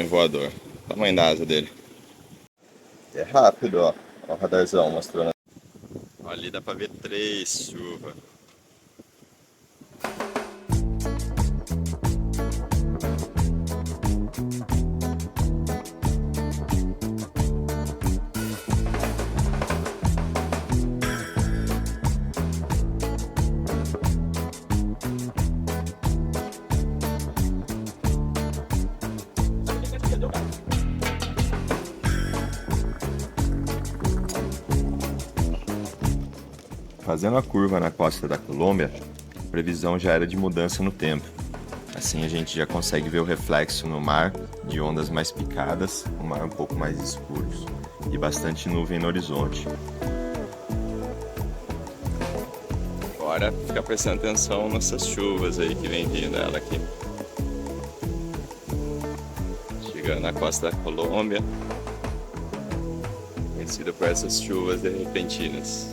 Voador. Tamanho da asa dele. É rápido, ó. Ó o radarzão mostrando. Ó, ali dá pra ver 3 chuvas. Fazendo a curva na costa da Colômbia, a previsão já era de mudança no tempo. Assim a gente já consegue ver o reflexo no mar de ondas mais picadas, um mar um pouco mais escuros e bastante nuvem no horizonte. Agora fica prestando atenção nessas chuvas aí que vem vindo ela aqui. Chegando na costa da Colômbia, conhecida por essas chuvas repentinas.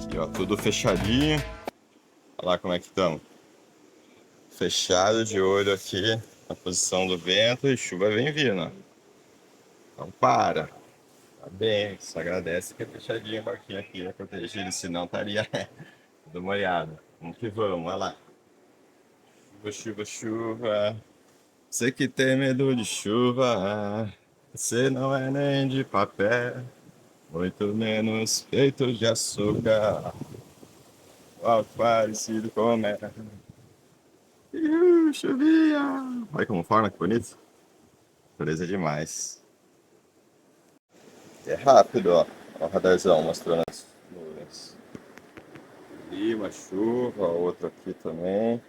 Aqui ó, tudo fechadinho. Olha lá como é que estamos. Fechado de olho aqui na posição do vento e chuva vem vindo, ó. Então para. Tá bem, só agradece que é fechadinho o barquinho aqui, é protegido, senão estaria tudo molhado. Vamos que vamos, olha lá. Chuva, chuva, chuva. Você que tem medo de chuva, você não é nem de papel, muito menos feito de açúcar. Algo parecido com é. Chovia! Olha como forma, que bonito. Beleza demais. É rápido, ó. Ó o radarzão mostrando as nuvens. Ali uma chuva, outro aqui também.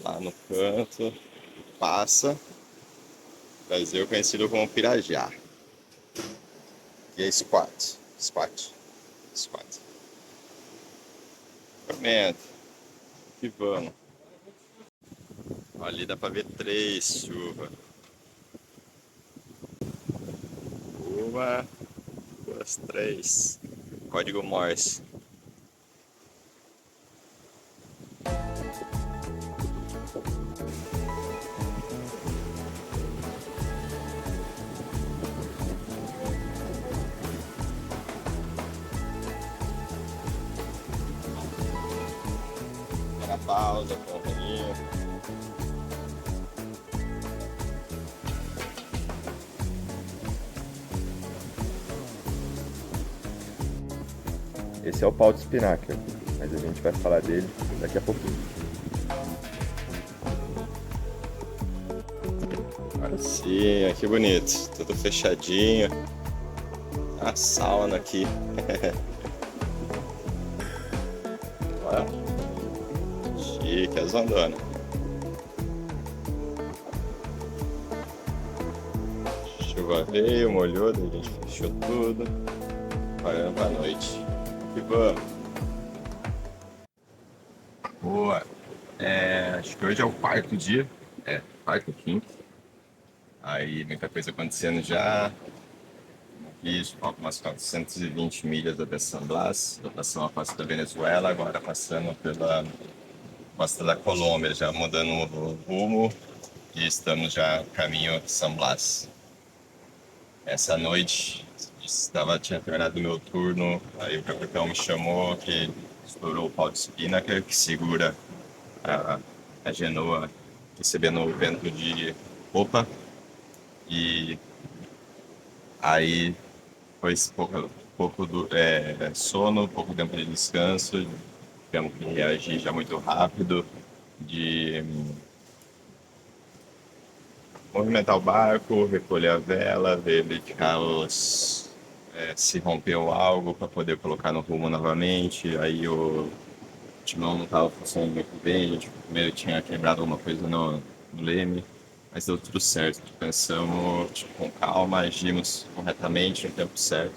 Lá no canto. Passa. Brasil conhecido como Pirajá. E é squat. Squat. Squat. Comenta. Que vamos. Ali dá pra ver 3 chuvas. Uma, duas, 3. Código Morse. Era pausa, companhia. Esse é o pau de espinafre, mas a gente vai falar dele daqui a pouquinho. Agora sim, que bonito, tudo fechadinho. A sauna aqui. Olha, chique, as ondonas. Chuva veio, molhou, daí a gente fechou tudo. Parando pra noite. Que vamos. Boa. Acho que hoje é o quarto dia. Quarto, quinto. Aí muita coisa acontecendo já. Isso, algumas 420 milhas até San Blas, eu passando a costa da Venezuela, agora passando pela costa da Colômbia, já mudando o rumo e estamos já caminho de San Blas. Essa noite tinha terminado o meu turno, aí o capitão me chamou que estourou o pau de espinnaker que segura a genoa recebendo o vento de popa e aí foi pouco sono, pouco tempo de descanso, tivemos que reagir já muito rápido, de movimentar o barco, recolher a vela, verificar se rompeu algo para poder colocar no rumo novamente. Aí o timão não estava funcionando muito bem, a gente primeiro tinha quebrado alguma coisa no leme, mas deu tudo certo. Pensamos com calma, agimos corretamente no tempo certo.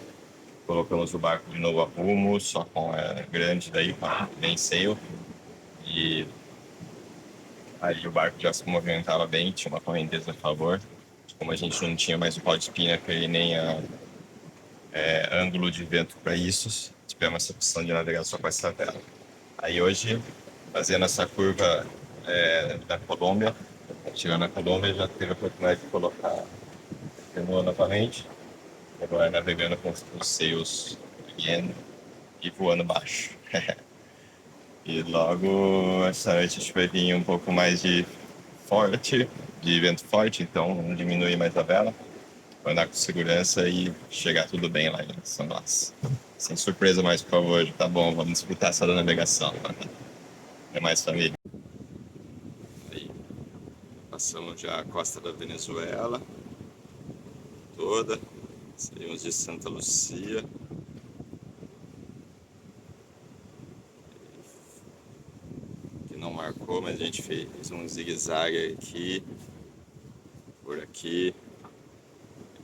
Colocamos o barco de novo a rumo, só com a grande daí, com a mainsail. E aí o barco já se movimentava bem, tinha uma correnteza a favor. Como a gente não tinha mais o pau de espinnaker e nem ângulo de vento para isso, tivemos essa opção de navegar só com essa vela. Aí hoje, fazendo essa curva da Colômbia, Chegando na Colômbia, já teve a oportunidade de colocar canoa novamente. Agora navegando com os seios erguendo e voando baixo. E logo essa noite a gente vai vir um pouco mais de forte, de vento forte, então vamos diminuir mais a vela, para andar com segurança e chegar tudo bem lá em São Blas. Sem surpresa mais, por favor. Tá bom, vamos disputar essa da navegação. É mais família. Aí, passamos já a costa da Venezuela toda, saímos de Santa Lucia. Que não marcou, mas a gente fez um zigue-zague aqui, por aqui.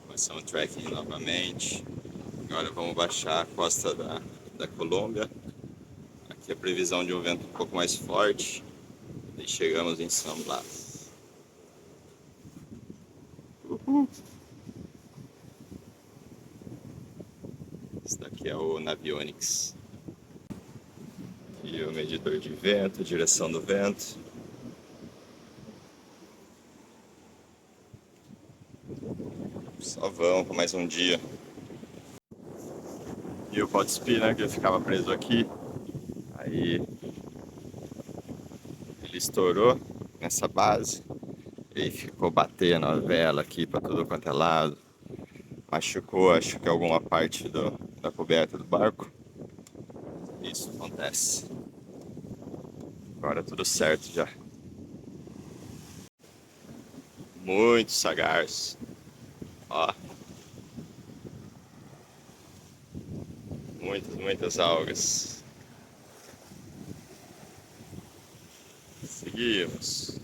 Começamos o trekking novamente. Agora vamos baixar a costa da Colômbia. Aqui a previsão de um vento um pouco mais forte. E chegamos em São Blas. Uhul. Esse daqui é o Navionics. E o medidor de vento, direção do vento. Só vamos por mais um dia. E o bote spinner que ficava preso aqui. Aí ele estourou nessa base. E ficou batendo a vela aqui para tudo quanto é lado. Machucou, acho que alguma parte da coberta do barco. Isso acontece. Agora tudo certo já. Muito sagaz. Ó. Muitas algas. Seguimos.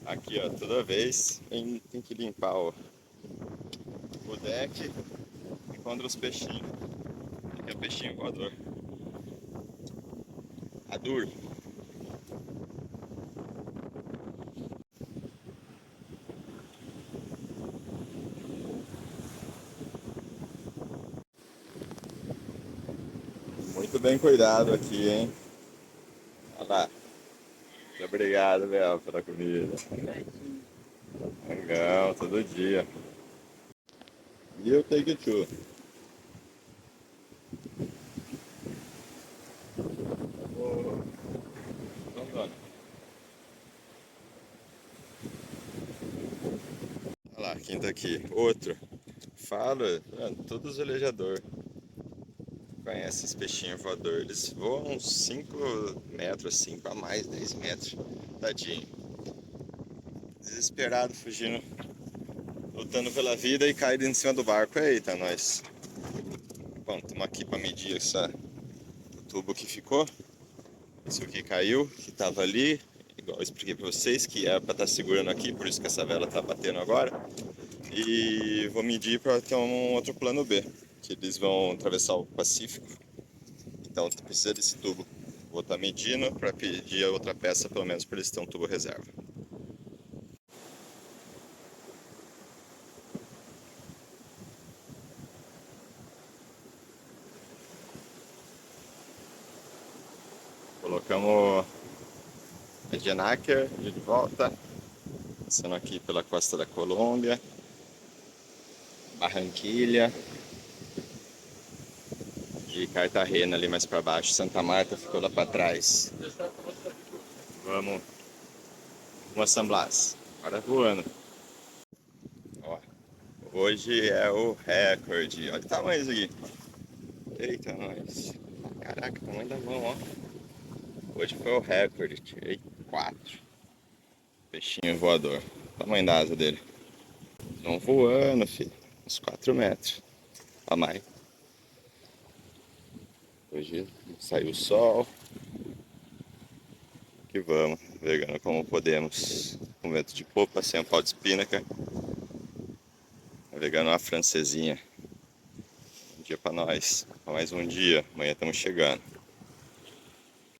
Aqui, ó, toda vez tem que limpar o deck. Encontra os peixinhos. Aqui é o peixinho voador. Adur. Muito bem cuidado aqui, hein? Olha lá. Muito obrigado, Bel, pela comida. Legal, todo dia. E eu take it too. Então, dona. Olha lá, quem tá aqui? Outro. Fala, todos os velejadores conhecem esse peixinho voador. Eles voam uns 5 metros, 5 a mais, 10 metros. Tadinho. Desesperado, fugindo, lutando pela vida e caído em cima do barco. Eita, nós. Bom, estamos aqui para medir o tubo que ficou. Esse aqui caiu, que estava ali. Igual eu expliquei para vocês, que era para estar segurando aqui, por isso que essa vela está batendo agora. E vou medir para ter um outro plano B, que eles vão atravessar o Pacífico. Então precisa desse tubo. Vou estar medindo para pedir a outra peça, pelo menos para eles terem um tubo reserva. Colocamos a Genaker de volta, passando aqui pela costa da Colômbia, Barranquilha e Cartagena ali mais para baixo. Santa Marta ficou lá para trás. Vamos a San Blas, agora voando. Ó, hoje é o recorde. Olha o tamanho disso aqui. Eita, nós. Caraca, o tamanho da mão, ó. Hoje foi o recorde. Tirei 4. Peixinho voador. O tamanho da asa dele. Vão voando, filho. Uns 4 metros. A mais. Hoje saiu o sol. Que vamos, navegando como podemos. Com vento de popa, sem o pau de espínaca. Navegando uma francesinha. Um dia pra nós. Pra mais um dia. Amanhã estamos chegando.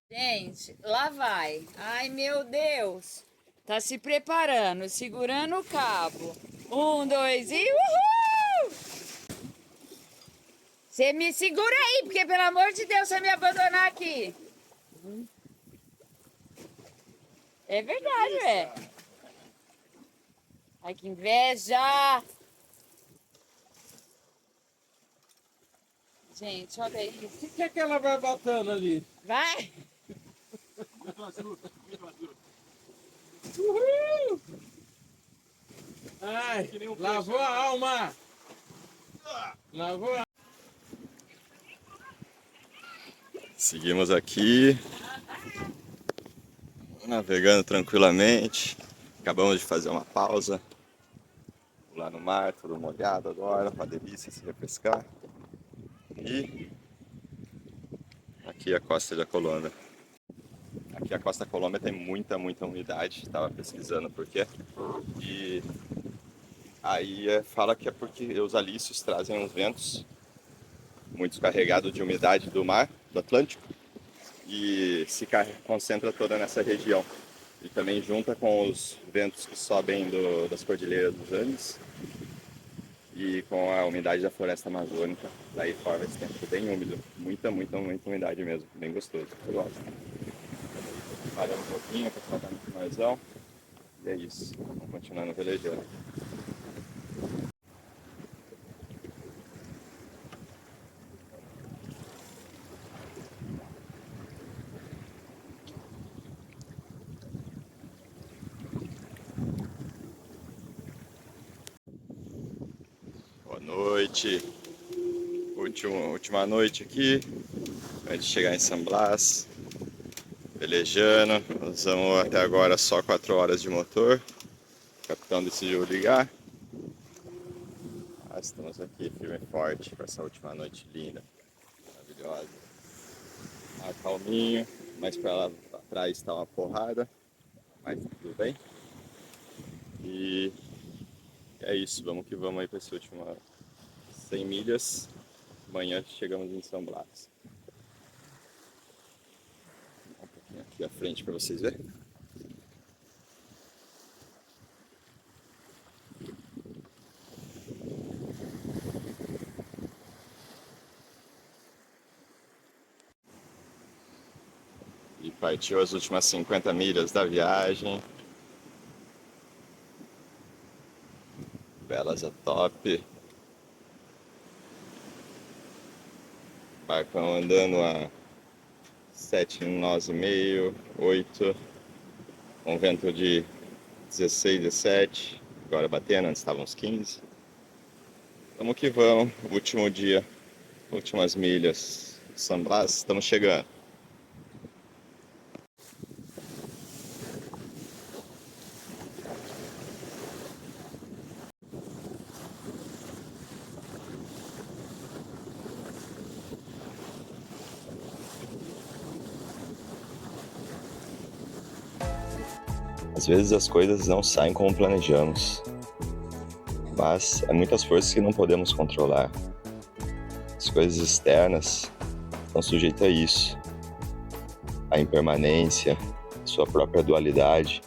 Gente, lá vai. Ai, meu Deus. Tá se preparando, segurando o cabo. 1, 2 e uhul! Você me segura aí, porque pelo amor de Deus, você me abandonar aqui. É verdade, ué. Ai, que inveja! Gente, olha isso. O que é que ela vai botando ali? Vai! Uhul! Ai, lavou a alma! Lavou a... Seguimos aqui. Navegando tranquilamente. Acabamos de fazer uma pausa. Lá no mar, tudo molhado agora. Uma delícia se refrescar. E aqui a costa da Colômbia. Aqui a costa da Colômbia tem muita umidade. Estava pesquisando por quê. E aí fala que é porque os alísios trazem uns ventos muito carregados de umidade do mar, do Atlântico, e se concentra toda nessa região. E também junta com os ventos que sobem das cordilheiras dos Andes e com a umidade da floresta amazônica. Daí forma esse tempo bem úmido. Muita umidade mesmo. Bem gostoso. Eu gosto. Parando um pouquinho para ficar muito maisão. E é isso. Vamos continuando velejando. Boa noite. Última noite aqui. Antes de chegar em San Blas. Velejando. Usamos até agora só 4 horas de motor. O capitão decidiu ligar. Estamos aqui firme e forte para essa última noite linda, maravilhosa. Mar calminho, mas para lá atrás está uma porrada, mas tudo bem. E é isso, vamos que vamos aí para essa última 100 milhas. Amanhã chegamos em San Blas. Um pouquinho aqui à frente para vocês verem. E partiu as últimas 50 milhas da viagem. Belas a top. Barcão andando a 7 nós e meio, 8. Com vento de 16, 17. Agora batendo, antes estavam uns 15. Vamos que vamos. Último dia, últimas milhas. San Blas, estamos chegando. Às vezes as coisas não saem como planejamos, mas há muitas forças que não podemos controlar. As coisas externas estão sujeitas a isso, a impermanência, sua própria dualidade.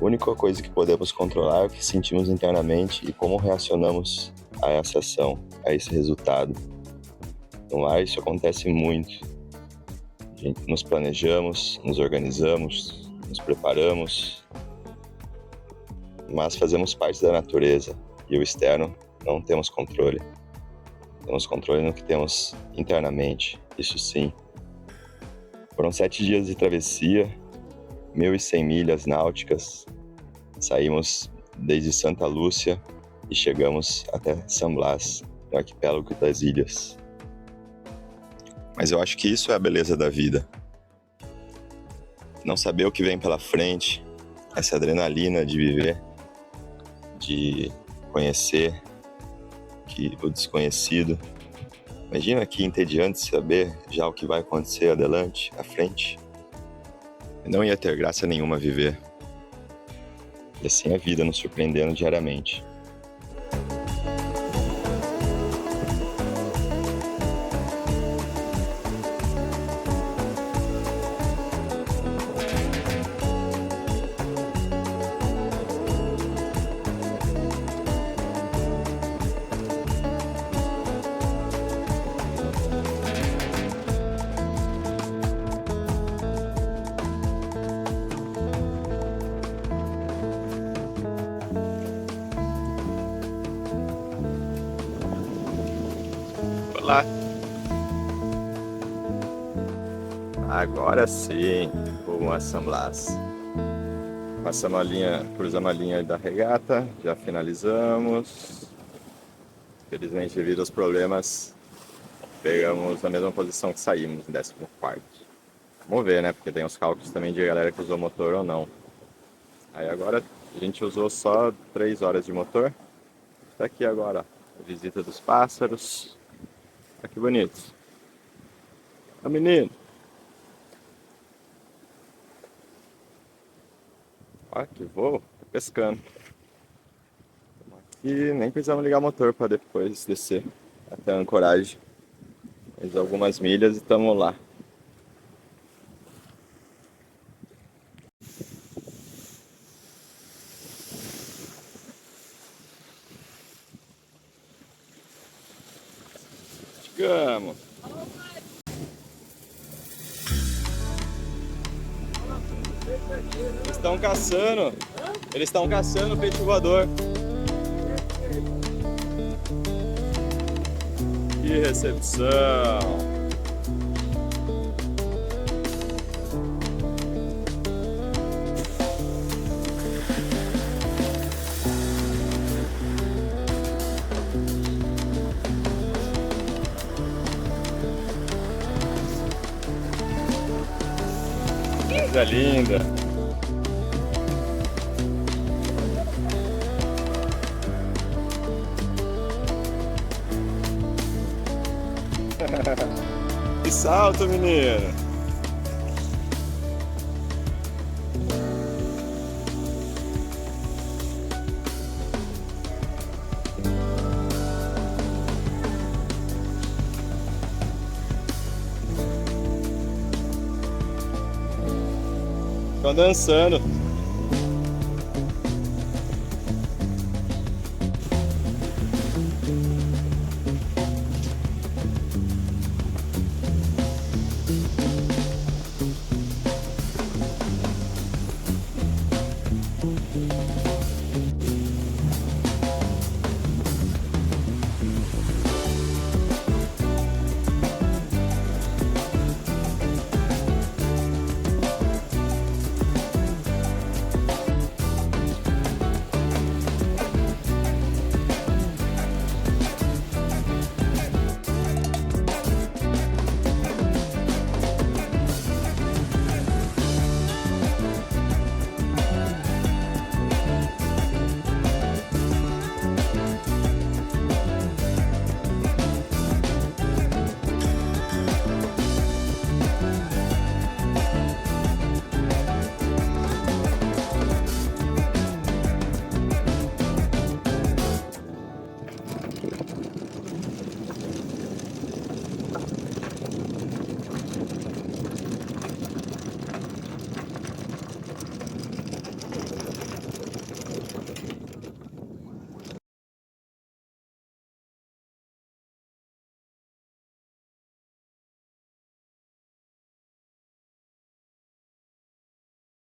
A única coisa que podemos controlar é o que sentimos internamente e como reacionamos a essa ação, a esse resultado. No ar isso acontece muito. A gente nos planejamos, nos organizamos, nos preparamos, mas fazemos parte da natureza e o externo não temos controle. Temos controle no que temos internamente, isso sim. Foram 7 dias de travessia, 1.100 milhas náuticas. Saímos desde Santa Lúcia e chegamos até San Blas, no arquipélago das ilhas. Mas eu acho que isso é a beleza da vida. Não saber o que vem pela frente, essa adrenalina de viver, de conhecer o desconhecido. Imagina que entediante saber já o que vai acontecer adelante, à frente. Não ia ter graça nenhuma viver. E assim a vida nos surpreendendo diariamente. Olá! Agora sim, vamos a San Blas. Passamos a linha, cruzamos a linha da regata, já finalizamos. Felizmente, devido aos problemas, pegamos a mesma posição que saímos, em 14º. Vamos ver, né? Porque tem os cálculos também de galera que usou motor ou não. Aí agora a gente usou só 3 horas de motor. Tá aqui agora, ó, a visita dos pássaros. Olha que bonito. Olha o menino. Olha que voo, tá pescando. Aqui nem precisamos ligar o motor para depois descer até a ancoragem. Mais algumas milhas e estamos lá. Chegamos. Eles estão caçando peixe voador. Que recepção! Coisa linda! Que salto, menino! Estão dançando.